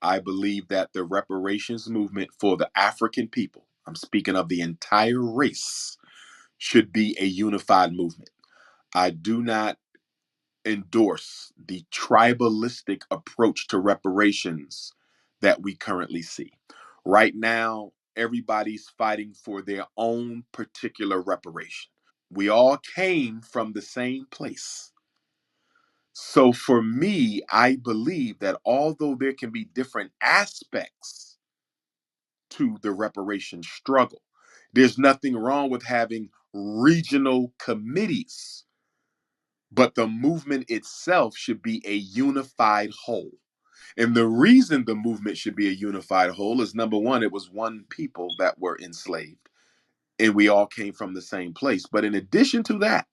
I believe that the reparations movement for the African people, I'm speaking of the entire race, should be a unified movement. I do not endorse the tribalistic approach to reparations that we currently see. Right now, everybody's fighting for their own particular reparation. We all came from the same place. So for me, I believe that although there can be different aspects to the reparation struggle, there's nothing wrong with having regional committees, but the movement itself should be a unified whole. And the reason the movement should be a unified whole is, number one, it was one people that were enslaved, and we all came from the same place. But in addition to that,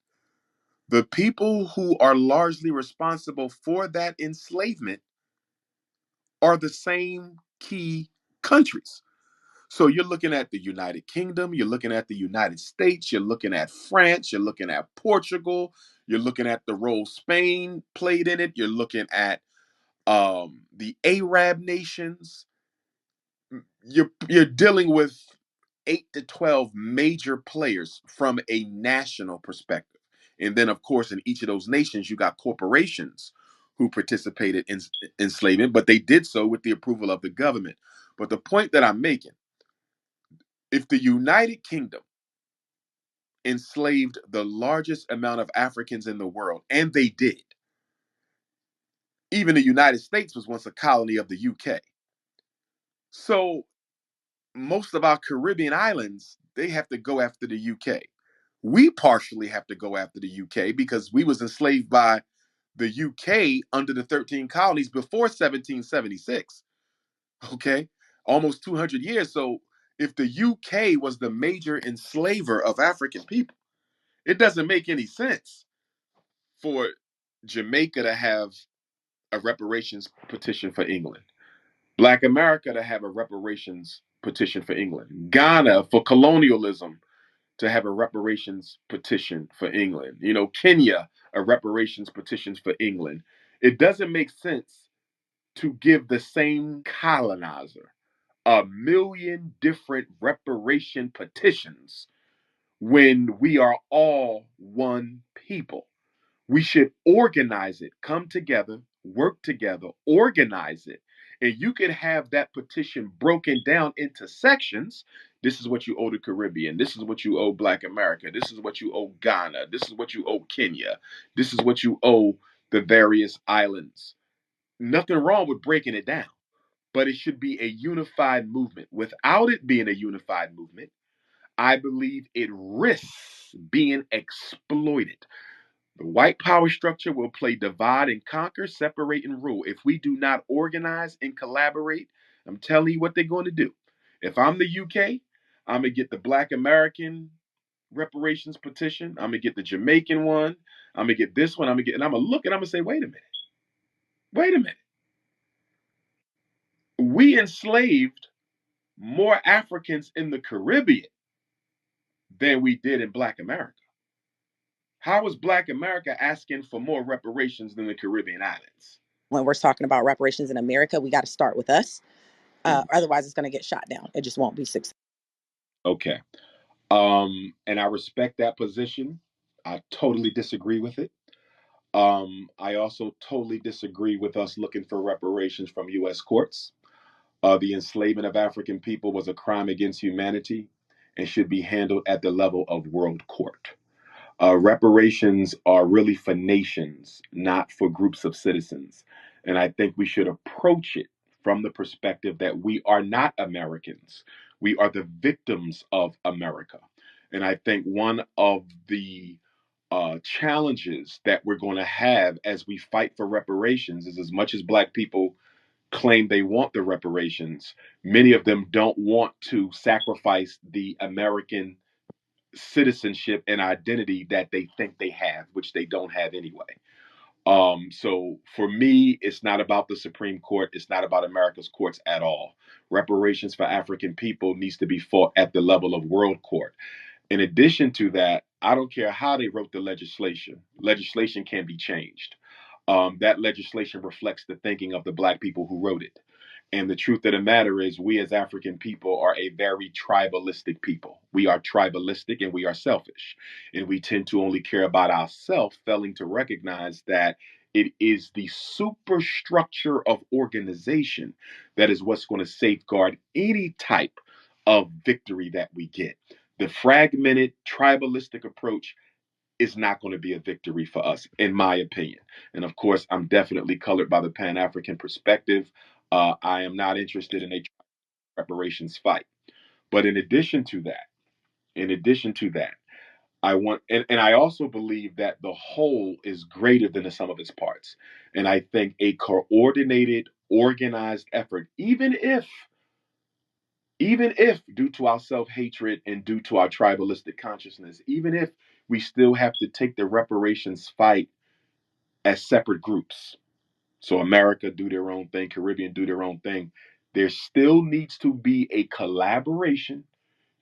the people who are largely responsible for that enslavement are the same key countries. So you're looking at the United Kingdom, you're looking at the United States, you're looking at France, you're looking at Portugal, you're looking at the role Spain played in it, you're looking at the Arab nations. You're dealing with 8 to 12 major players from a national perspective. And then, of course, in each of those nations, you got corporations who participated in enslavement, but they did so with the approval of the government. But the point that I'm making, if the United Kingdom enslaved the largest amount of Africans in the world, and they did, even the United States was once a colony of the UK. So most of our Caribbean islands, they have to go after the UK. We partially have to go after the UK because we was enslaved by the UK under the 13 colonies before 1776. Okay? Almost 200 years. So if the UK was the major enslaver of African people, it doesn't make any sense for Jamaica to have a reparations petition for England, Black America to have a reparations petition for England, Ghana for colonialism to have a reparations petition for England, Kenya, a reparations petition for England. It doesn't make sense to give the same colonizer a million different reparation petitions when we are all one people. We should organize it, come together, work together, organize it. And you can have that petition broken down into sections. This is what you owe the Caribbean. This is what you owe Black America. This is what you owe Ghana. This is what you owe Kenya. This is what you owe the various islands. Nothing wrong with breaking it down, but it should be a unified movement. Without it being a unified movement, I believe it risks being exploited. The white power structure will play divide and conquer, separate and rule. If we do not organize and collaborate, I'm telling you what they're going to do. If I'm the UK, I'm going to get the Black American reparations petition. I'm going to get the Jamaican one. I'm going to get this one. And I'm going to look and I'm going to say, wait a minute. Wait a minute. We enslaved more Africans in the Caribbean than we did in Black America. How is Black America asking for more reparations than the Caribbean islands? When we're talking about reparations in America, we got to start with us. Otherwise, it's going to get shot down. It just won't be successful. Okay. And I respect that position. I totally disagree with it. I also totally disagree with us looking for reparations from U.S. courts. The enslavement of African people was a crime against humanity and should be handled at the level of world court. Reparations are really for nations, not for groups of citizens. And I think we should approach it from the perspective that we are not Americans. We are the victims of America. And I think one of the challenges that we're going to have as we fight for reparations is, as much as Black people claim they want the reparations, many of them don't want to sacrifice the American citizenship and identity that they think they have, which they don't have anyway. So for me, it's not about the Supreme Court. It's not about America's courts at all. Reparations for African people needs to be fought at the level of world court. In addition to that, I don't care how they wrote the legislation. Legislation can be changed. That legislation reflects the thinking of the Black people who wrote it. And the truth of the matter is, we as African people are a very tribalistic people. We are tribalistic and we are selfish. And we tend to only care about ourselves, failing to recognize that it is the superstructure of organization that is what's going to safeguard any type of victory that we get. The fragmented, tribalistic approach is not going to be a victory for us, in my opinion. And of course, I'm definitely colored by the Pan African perspective. I am not interested in a reparations fight. But in addition to that, I want, and I also believe that the whole is greater than the sum of its parts. And I think a coordinated, organized effort, even if due to our self-hatred and due to our tribalistic consciousness, even if we still have to take the reparations fight as separate groups. So America do their own thing, Caribbean do their own thing. There still needs to be a collaboration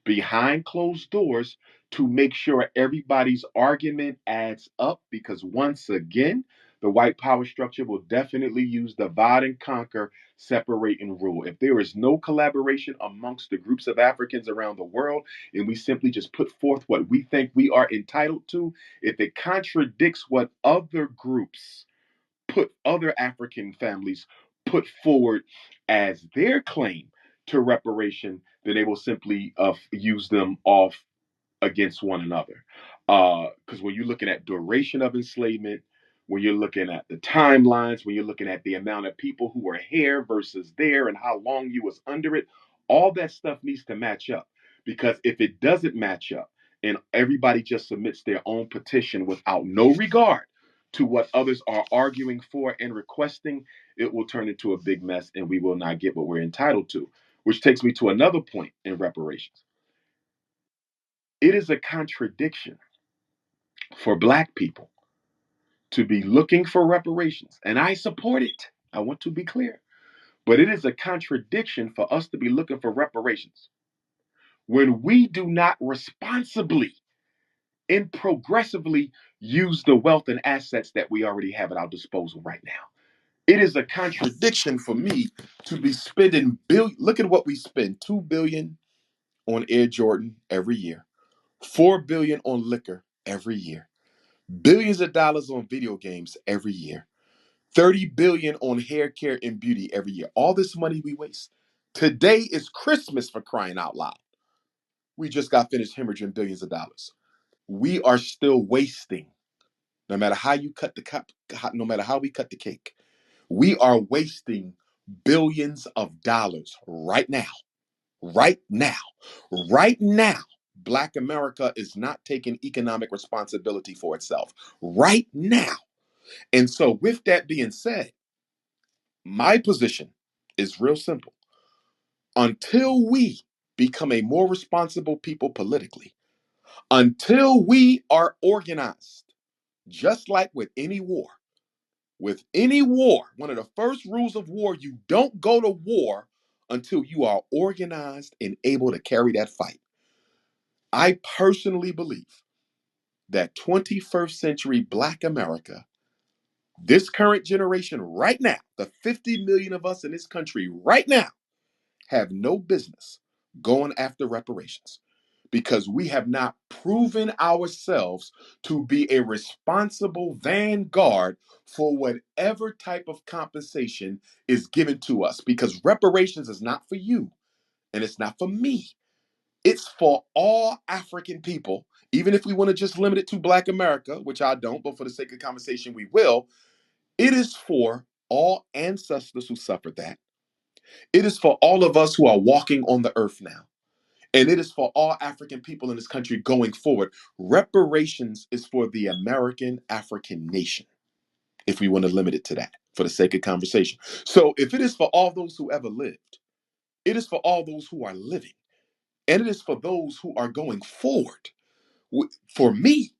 behind closed doors to make sure everybody's argument adds up, because once again, the white power structure will definitely use divide and conquer, separate and rule. If there is no collaboration amongst the groups of Africans around the world, and we simply just put forth what we think we are entitled to, if it contradicts what other groups put, other African families put forward as their claim to reparation, then they will simply use them off against one another. Because when you're looking at duration of enslavement, when you're looking at the timelines, when you're looking at the amount of people who were here versus there and how long you was under it, all that stuff needs to match up. Because if it doesn't match up and everybody just submits their own petition without no regard to what others are arguing for and requesting, it will turn into a big mess and we will not get what we're entitled to. Which takes me to another point in reparations. It is a contradiction for Black people to be looking for reparations, and I support it. I want to be clear. But it is a contradiction for us to be looking for reparations when we do not responsibly and progressively use the wealth and assets that we already have at our disposal right now. It is a contradiction for me to be spending look at what we spend, 2 billion on Air Jordan every year, 4 billion on liquor every year, billions of dollars on video games every year, 30 billion on hair care and beauty every year. All this money we waste. Today is Christmas, for crying out loud. We just got finished hemorrhaging billions of dollars. We are still wasting, no matter how you cut the cup, no matter how we cut the cake. We are wasting billions of dollars right now. Right now. Right now. Black America is not taking economic responsibility for itself. Right now. And so, with that being said, my position is real simple. Until we become a more responsible people politically, until we are organized, just like with any war, one of the first rules of war, you don't go to war until you are organized and able to carry that fight. I personally believe that 21st century Black America, this current generation right now, the 50 million of us in this country right now, have no business going after reparations because we have not proven ourselves to be a responsible vanguard for whatever type of compensation is given to us. Because reparations is not for you and it's not for me. It's for all African people, even if we want to just limit it to Black America, which I don't, but for the sake of conversation, we will. It is for all ancestors who suffered that. It is for all of us who are walking on the earth now. And it is for all African people in this country going forward. Reparations is for the American African nation, if we want to limit it to that for the sake of conversation. So if it is for all those who ever lived, it is for all those who are living, and it is for those who are going forward. For me,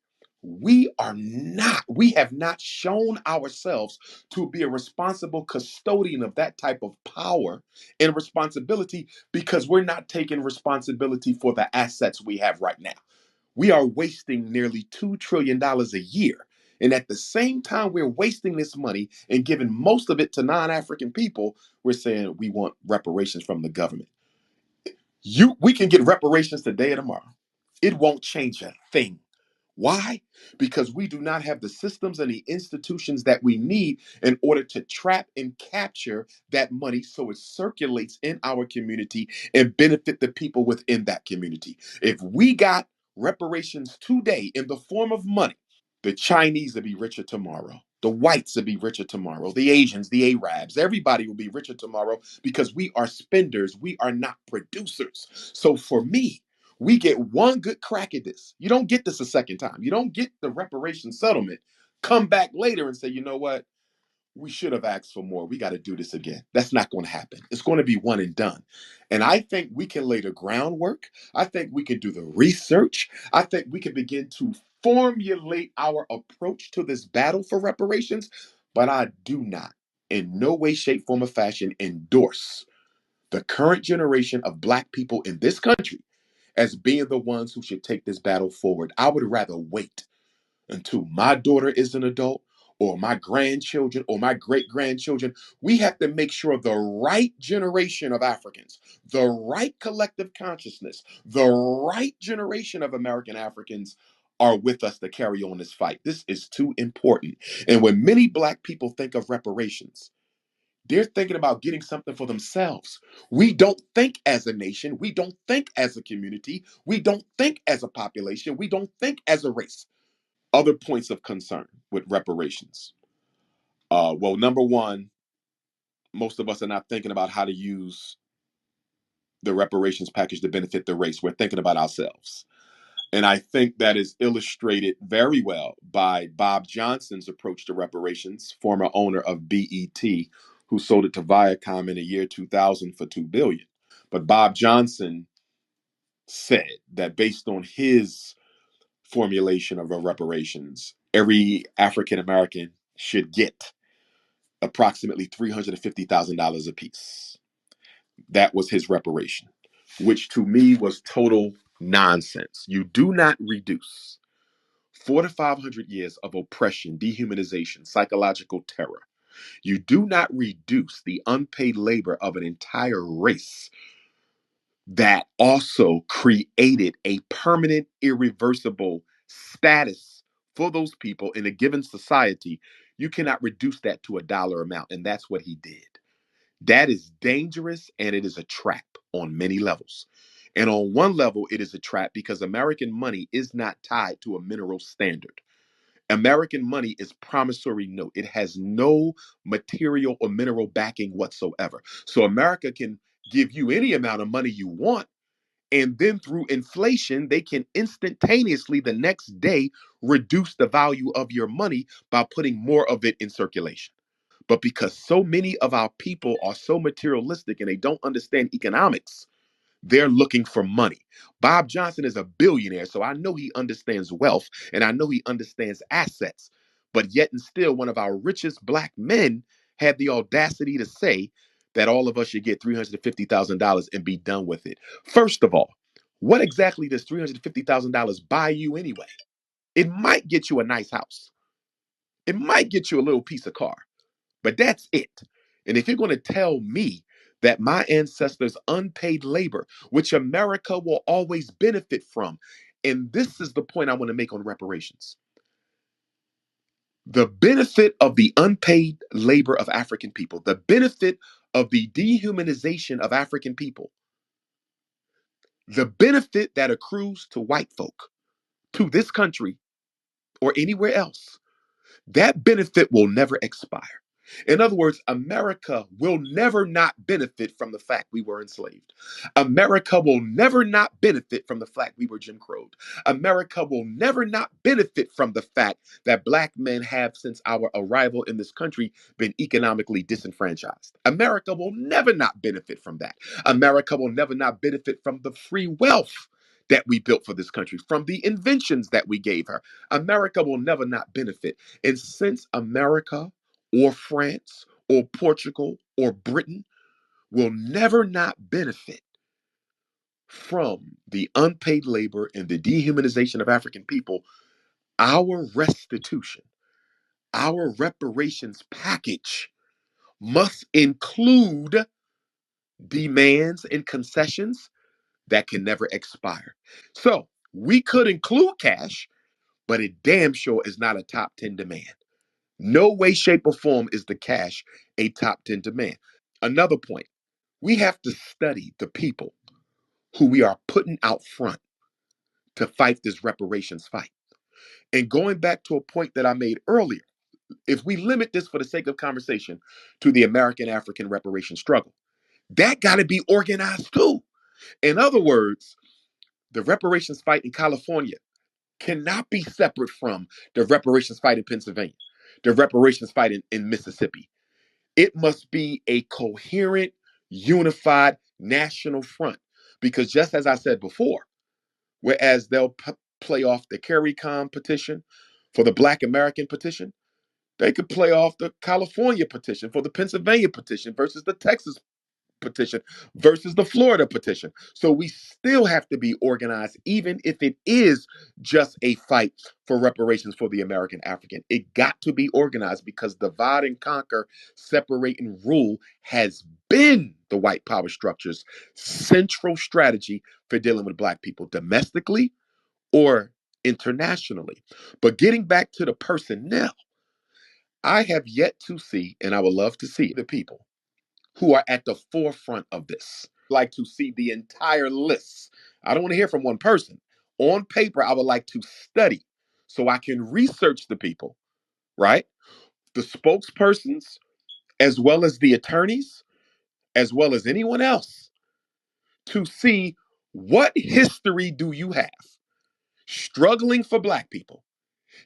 we have not shown ourselves to be a responsible custodian of that type of power and responsibility because we're not taking responsibility for the assets we have right now. We are wasting nearly $2 trillion a year And at the same time, we're wasting this money and giving most of it to non-African people. We're saying we want reparations from the government. We can get reparations today or tomorrow. It won't change a thing. Why? Because we do not have the systems and the institutions that we need in order to trap and capture that money so it circulates in our community and benefit the people within that community. If we got reparations today in the form of money, the Chinese will be richer tomorrow. The whites will be richer tomorrow. The Asians, the Arabs, everybody will be richer tomorrow because we are spenders. We are not producers. So for me, we get one good crack at this. You don't get this a second time. You don't get the reparation settlement. Come back later and say, you know what? We should have asked for more. We got to do this again. That's not going to happen. It's going to be one and done. And I think we can lay the groundwork. I think we can do the research. I think we can begin to formulate our approach to this battle for reparations. But I do not, in no way, shape, form, or fashion, endorse the current generation of Black people in this country as being the ones who should take this battle forward. I would rather wait until my daughter is an adult or my grandchildren or my great grandchildren. We have to make sure the right generation of Africans, the right collective consciousness, the right generation of American Africans are with us to carry on this fight. This is too important. And when many Black people think of reparations, they're thinking about getting something for themselves. We don't think as a nation. We don't think as a community. We don't think as a population. We don't think as a race. Other points of concern with reparations. Well, number one, most of us are not thinking about how to use the reparations package to benefit the race. We're thinking about ourselves. And I think that is illustrated very well by Bob Johnson's approach to reparations, former owner of BET, who sold it to Viacom in the year 2000 for $2 billion. But Bob Johnson said that based on his formulation of reparations, every African American should get approximately $350,000 apiece. That was his reparation, which to me was total nonsense. You do not reduce 400 to 500 years of oppression, dehumanization, psychological terror. You do not reduce the unpaid labor of an entire race that also created a permanent, irreversible status for those people in a given society. You cannot reduce that to a dollar amount. And that's what he did. That is dangerous and it is a trap on many levels. And on one level, it is a trap because American money is not tied to a mineral standard. American money is promissory note. It has no material or mineral backing whatsoever. So America can give you any amount of money you want. And then through inflation, they can instantaneously the next day reduce the value of your money by putting more of it in circulation. But because so many of our people are so materialistic and they don't understand economics, they're looking for money. Bob Johnson is a billionaire, so I know he understands wealth and I know he understands assets. But yet and still, one of our richest Black men had the audacity to say that all of us should get $350,000 and be done with it. First of all, what exactly does $350,000 buy you anyway? It might get you a nice house. It might get you a little piece of car. But that's it. And if you're going to tell me that my ancestors' unpaid labor, which America will always benefit from, and this is the point I want to make on reparations. The benefit of the unpaid labor of African people, the benefit of the dehumanization of African people, the benefit that accrues to white folk, to this country or anywhere else, that benefit will never expire. In other words, America will never not benefit from the fact we were enslaved. America will never not benefit from the fact we were Jim Crowed. America will never not benefit from the fact that Black men have, since our arrival in this country, been economically disenfranchised. America will never not benefit from that. America will never not benefit from the free wealth that we built for this country, from the inventions that we gave her. America will never not benefit. And since America or France or Portugal or Britain will never not benefit from the unpaid labor and the dehumanization of African people, our restitution, Our reparations package must include demands and concessions that can never expire. So we could include cash, but it damn sure is not a top 10 demand. No way, shape, or form is the cash a top 10 demand. Another point, we have to study the people who we are putting out front to fight this reparations fight. And going back to a point that I made earlier, if we limit this for the sake of conversation to the American African reparation struggle, that got to be organized too. In other words, the reparations fight in California cannot be separate from the reparations fight in Pennsylvania, the reparations fight in Mississippi. It must be a coherent, unified national front. Because just as I said before, whereas they'll play off the CARICOM petition for the Black American petition, they could play off the California petition for the Pennsylvania petition versus the Texas petition versus the Florida petition. So we still have to be organized, even if it is just a fight for reparations for the American African. It got to be organized because divide and conquer, separate and rule has been the white power structure's central strategy for dealing with Black people domestically or internationally. But getting back to the personnel, I have yet to see, and I would love to see the people who are at the forefront of this. Like to see the entire list. I don't want to hear from one person. On paper, I would like to study so I can research the people, right? The spokespersons, as well as the attorneys, as well as anyone else, to see what history do you have struggling for Black people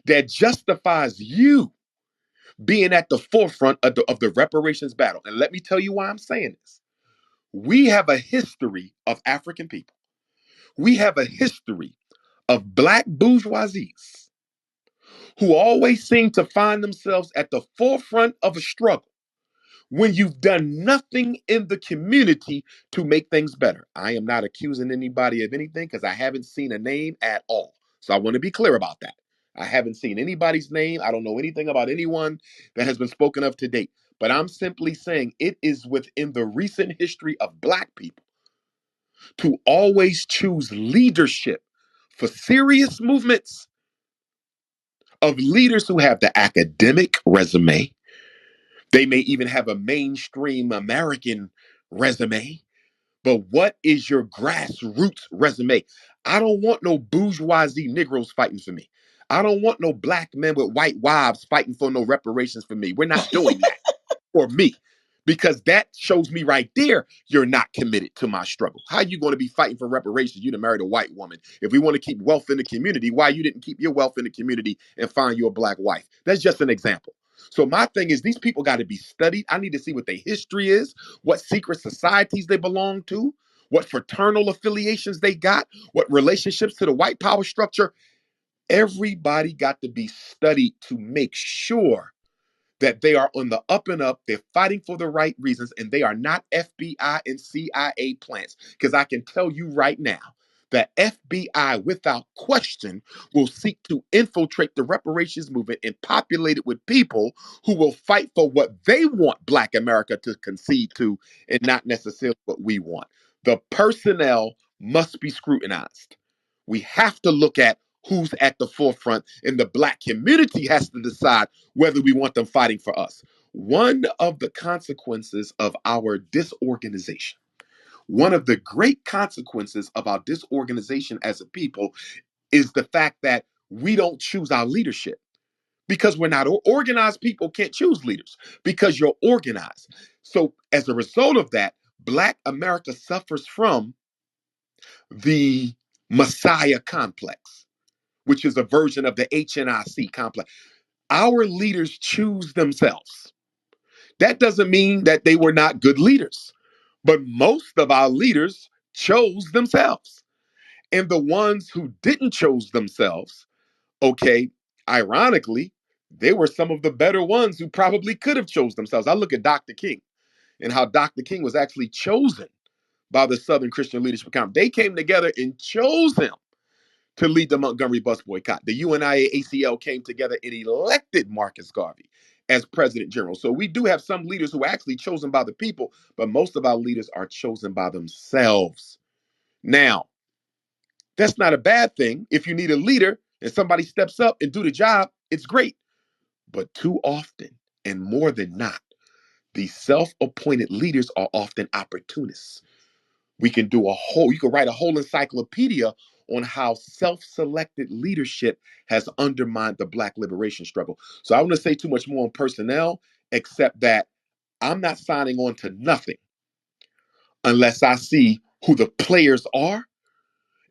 that justifies you being at the forefront of the reparations battle. And let me tell you why I'm saying this. We have a history of African people. We have a history of Black bourgeoisies who always seem to find themselves at the forefront of a struggle when you've done nothing in the community to make things better. I am not accusing anybody of anything because I haven't seen a name at all. So I want to be clear about that. I haven't seen anybody's name. I don't know anything about anyone that has been spoken of to date. But I'm simply saying it is within the recent history of Black people to always choose leadership for serious movements of leaders who have the academic resume. They may even have a mainstream American resume. But what is your grassroots resume? I don't want no bourgeoisie Negroes fighting for me. I don't want no Black men with white wives fighting for no reparations for me. We're not doing that. For me, because that shows me right there you're not committed to my struggle. How are you going to be fighting for reparations? You'd have married a white woman. If we want to keep wealth in the community, why you didn't keep your wealth in the community and find you a Black wife? That's just an example. So my thing is these people got to be studied. I need to see what their history is, what secret societies they belong to, what fraternal affiliations they got, what relationships to the white power structure. Everybody got to be studied to make sure that they are on the up and up, they're fighting for the right reasons, and they are not FBI and CIA plants. Because I can tell you right now, the FBI, without question, will seek to infiltrate the reparations movement and populate it with people who will fight for what they want Black America to concede to and not necessarily what we want. The personnel must be scrutinized. We have to look at who's at the forefront, and the Black community has to decide whether we want them fighting for us. One of the consequences of our disorganization, one of the great consequences of our disorganization as a people is the fact that we don't choose our leadership because we're not organized. People can't choose leaders because you're organized. So as a result of that, Black America suffers from the Messiah complex, which is a version of the HNIC complex. Our leaders choose themselves. That doesn't mean that they were not good leaders, but most of our leaders chose themselves. And the ones who didn't choose themselves, okay, ironically, they were some of the better ones who probably could have chose themselves. I look at Dr. King and how Dr. King was actually chosen by the Southern Christian Leadership Conference. They came together and chose him to lead the Montgomery bus boycott. The UNIA ACL came together and elected Marcus Garvey as president general. So we do have some leaders who are actually chosen by the people, but most of our leaders are chosen by themselves. Now, that's not a bad thing. If you need a leader and somebody steps up and do the job, it's great. But too often, and more than not, these self-appointed leaders are often opportunists. You can write a whole encyclopedia on how self-selected leadership has undermined the Black liberation struggle. So I don't want to say too much more on personnel, except that I'm not signing on to nothing unless I see who the players are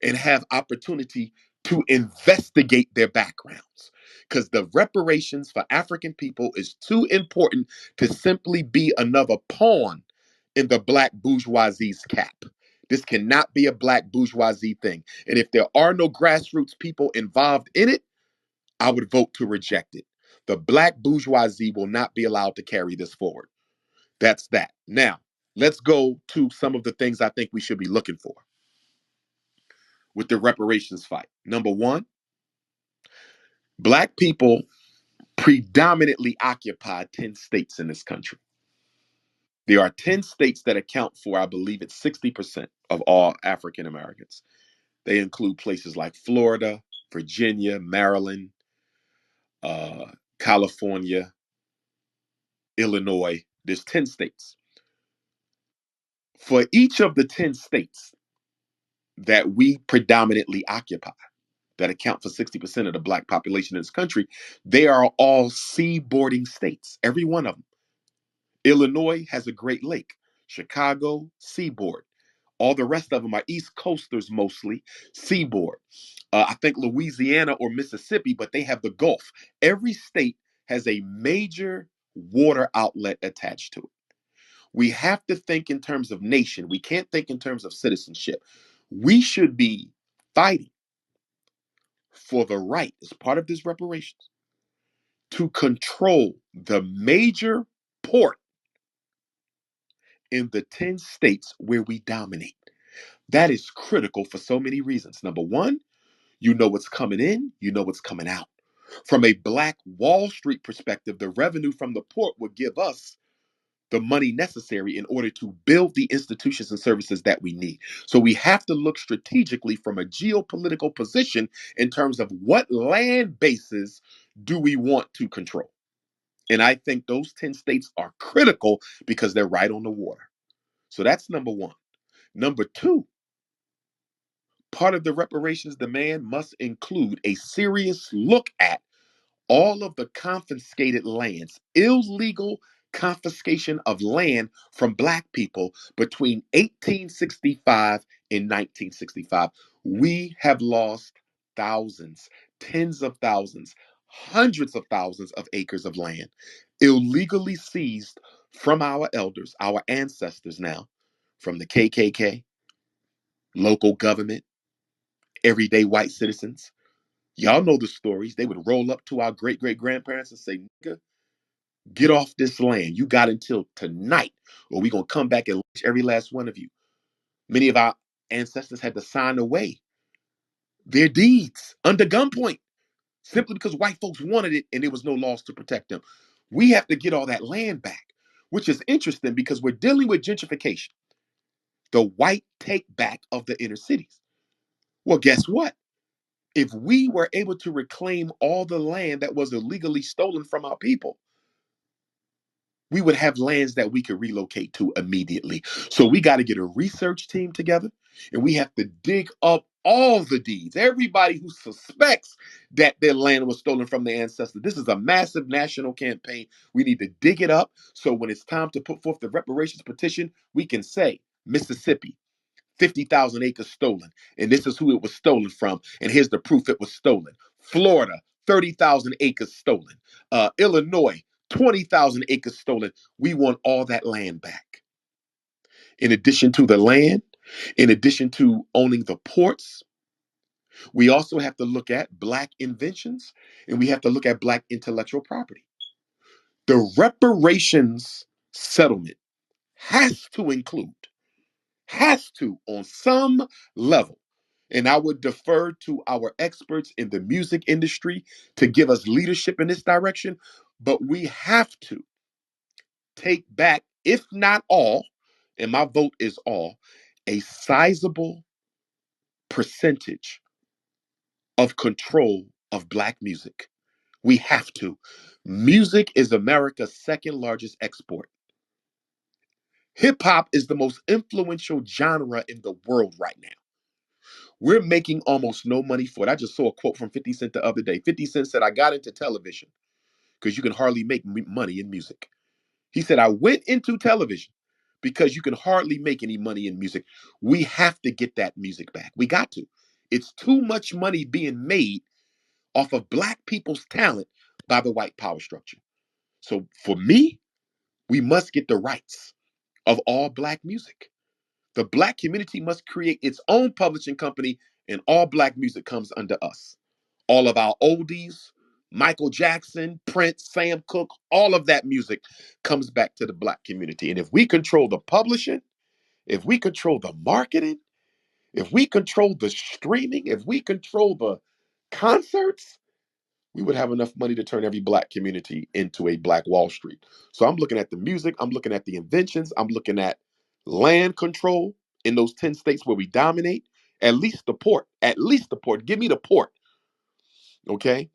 and have opportunity to investigate their backgrounds. Because the reparations for African people is too important to simply be another pawn in the Black bourgeoisie's cap. This cannot be a Black bourgeoisie thing. And if there are no grassroots people involved in it, I would vote to reject it. The Black bourgeoisie will not be allowed to carry this forward. That's that. Now, let's go to some of the things I think we should be looking for with the reparations fight. Number one, Black people predominantly occupy 10 states in this country. There are 10 states that account for, I believe it's 60% of all African Americans. They include places like Florida, Virginia, Maryland, uh, California, Illinois. There's 10 states. For each of the 10 states that we predominantly occupy, that account for 60% of the Black population in this country, they are all seaboarding states, every one of them. Illinois has a Great Lake. Chicago, seaboard. All the rest of them are East Coasters mostly, seaboard. I think Louisiana or Mississippi, but they have the Gulf. Every state has a major water outlet attached to it. We have to think in terms of nation. We can't think in terms of citizenship. We should be fighting for the right, as part of this reparations, to control the major port in the 10 states where we dominate. That is critical for so many reasons. Number one, you know what's coming in, you know what's coming out. From a Black Wall Street perspective, the revenue from the port would give us the money necessary in order to build the institutions and services that we need. So we have to look strategically from a geopolitical position in terms of what land bases do we want to control. And I think those 10 states are critical because they're right on the water. So that's number one. Number two, part of the reparations demand must include a serious look at all of the confiscated lands, illegal confiscation of land from Black people between 1865 and 1965. We have lost thousands, tens of thousands, hundreds of thousands of acres of land illegally seized from our elders, our ancestors now, from the KKK, local government, everyday white citizens. Y'all know the stories. They would roll up to our great great grandparents and say, "Nigga, get off this land. You got until tonight, or we're going to come back and lynch every last one of you." Many of our ancestors had to sign away their deeds under gunpoint simply because white folks wanted it and there was no laws to protect them. We have to get all that land back, which is interesting because we're dealing with gentrification, the white take back of the inner cities. Well, guess what? If we were able to reclaim all the land that was illegally stolen from our people, we would have lands that we could relocate to immediately. So we got to get a research team together and we have to dig up all the deeds, everybody who suspects that their land was stolen from their ancestors. This is a massive national campaign. We need to dig it up so when it's time to put forth the reparations petition, we can say, Mississippi, 50,000 acres stolen, and this is who it was stolen from, and here's the proof it was stolen. Florida, 30,000 acres stolen. Illinois, 20,000 acres stolen. We want all that land back. In addition to the land, in addition to owning the ports, we also have to look at Black inventions and we have to look at Black intellectual property. The reparations settlement has to include, on some level, And I would defer to our experts in the music industry to give us leadership in this direction. But we have to take back, if not all, and my vote is all, a sizable percentage of control of Black music. We have to. Music is America's second largest export. Hip hop is the most influential genre in the world right now. We're making almost no money for it. I just saw a quote from 50 Cent the other day. 50 Cent said, I got into television because you can hardly make money in music. He said, I went into television because you can hardly make any money in music. We have to get that music back. We got to. It's too much money being made off of Black people's talent by the white power structure. So for me, we must get the rights of all Black music. The Black community must create its own publishing company, and all Black music comes under us. All of our oldies, Michael Jackson, Prince, Sam Cooke, all of that music comes back to the Black community. And if we control the publishing, if we control the marketing, if we control the streaming, if we control the concerts, we would have enough money to turn every Black community into a Black Wall Street. So I'm looking at the music, I'm looking at the inventions, I'm looking at land control in those 10 states where we dominate. At least the port, at least the port. Give me the port, okay?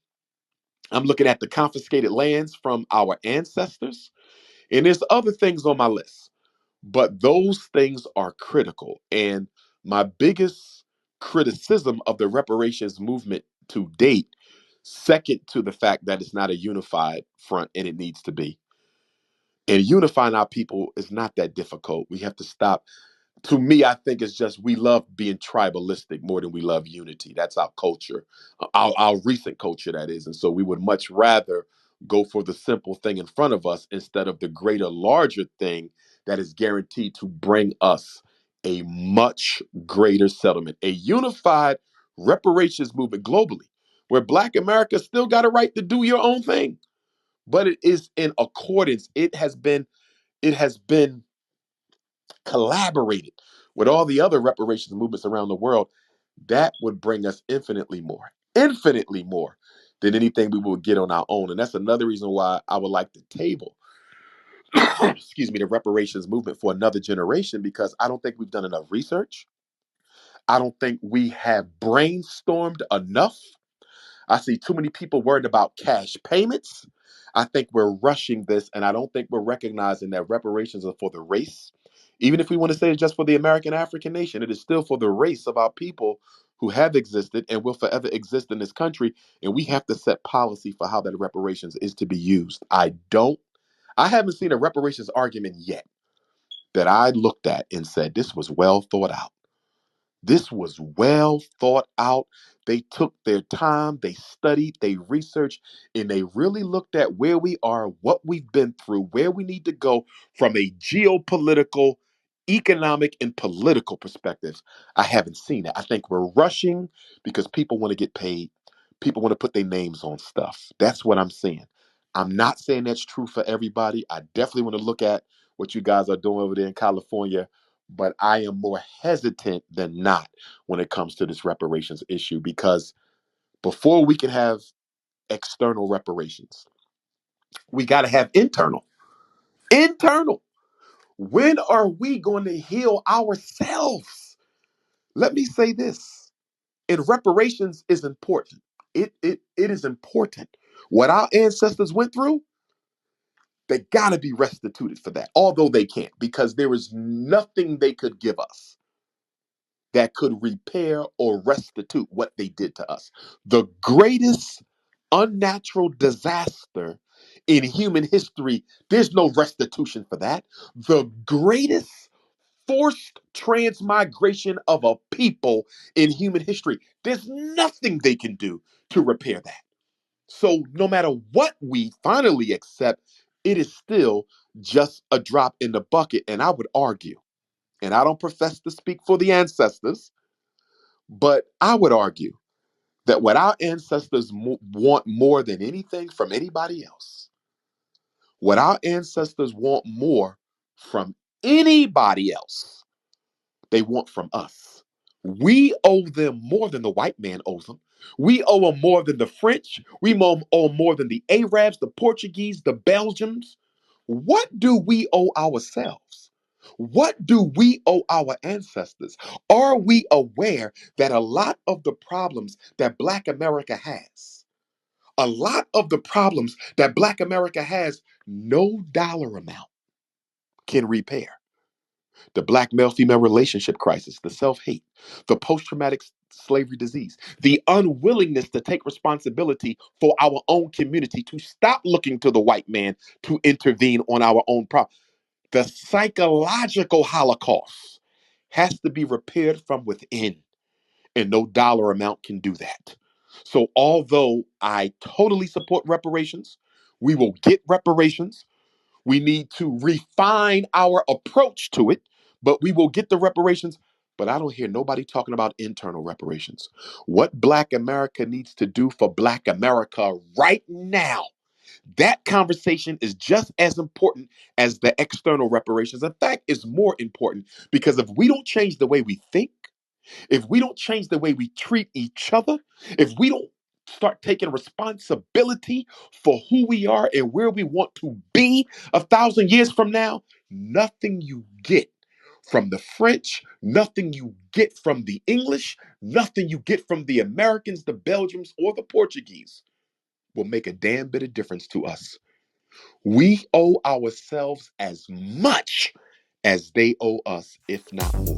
I'm looking at the confiscated lands from our ancestors. And there's other things on my list, but those things are critical. And my biggest criticism of the reparations movement to date, second to the fact that it's not a unified front, and it needs to be. And unifying our people is not that difficult. We have to stop. To me, I think it's just we love being tribalistic more than we love unity. That's our culture, our recent culture, that is. And so we would much rather go for the simple thing in front of us instead of the greater, larger thing that is guaranteed to bring us a much greater settlement, a unified reparations movement globally, where Black America still got a right to do your own thing, but it is in accordance. It has been collaborated with all the other reparations movements around the world. That would bring us infinitely more than anything we would get on our own. And that's another reason why I would like to table, excuse me, the reparations movement for another generation, because I don't think we've done enough research. I don't think we have brainstormed enough. I see too many people worried about cash payments. I think we're rushing this, and I don't think we're recognizing that reparations are for the race. Even if we want to say it's just for the American African nation, it is still for the race of our people who have existed and will forever exist in this country. And we have to set policy for how that reparations is to be used. I haven't seen a reparations argument yet that I looked at and said, this was well thought out. This was well thought out. They took their time, they studied, they researched, and they really looked at where we are, what we've been through, where we need to go from a geopolitical, economic, and political perspectives. I haven't seen it. I think we're rushing because people want to get paid. People want to put their names on stuff. That's what I'm seeing. I'm not saying that's true for everybody. I definitely want to look at what you guys are doing over there in California, but I am more hesitant than not when it comes to this reparations issue, because before we can have external reparations, we got to have internal. Internal. When are we going to heal ourselves? Let me say this. And reparations is important. It is important. What our ancestors went through, they got to be restituted for that, although they can't, because there is nothing they could give us that could repair or restitute what they did to us. The greatest unnatural disaster in human history, there's no restitution for that. The greatest forced transmigration of a people in human history, there's nothing they can do to repair that. So no matter what we finally accept, it is still just a drop in the bucket. And I would argue, and I don't profess to speak for the ancestors, but I would argue that what our ancestors want more than anything from anybody else, what our ancestors want more from anybody else, they want from us. We owe them more than the white man owes them. We owe them more than the French. We owe more than the Arabs, the Portuguese, the Belgians. What do we owe ourselves? What do we owe our ancestors? Are we aware that a lot of the problems that Black America has, a lot of the problems that Black America has, no dollar amount can repair? The Black male female relationship crisis, the self hate, the post traumatic slavery disease, the unwillingness to take responsibility for our own community, to stop looking to the white man to intervene on our own problem. The psychological holocaust has to be repaired from within, and no dollar amount can do that. So, although I totally support reparations, we will get reparations. We need to refine our approach to it, but we will get the reparations. But I don't hear nobody talking about internal reparations. What Black America needs to do for Black America right now, that conversation is just as important as the external reparations. In fact, it's more important, because if we don't change the way we think, if we don't change the way we treat each other, if we don't start taking responsibility for who we are and where we want to be 1,000 years from now, nothing you get from the French, nothing you get from the English, nothing you get from the Americans, the Belgians, or the Portuguese will make a damn bit of difference to us. We owe ourselves as much as they owe us, if not more.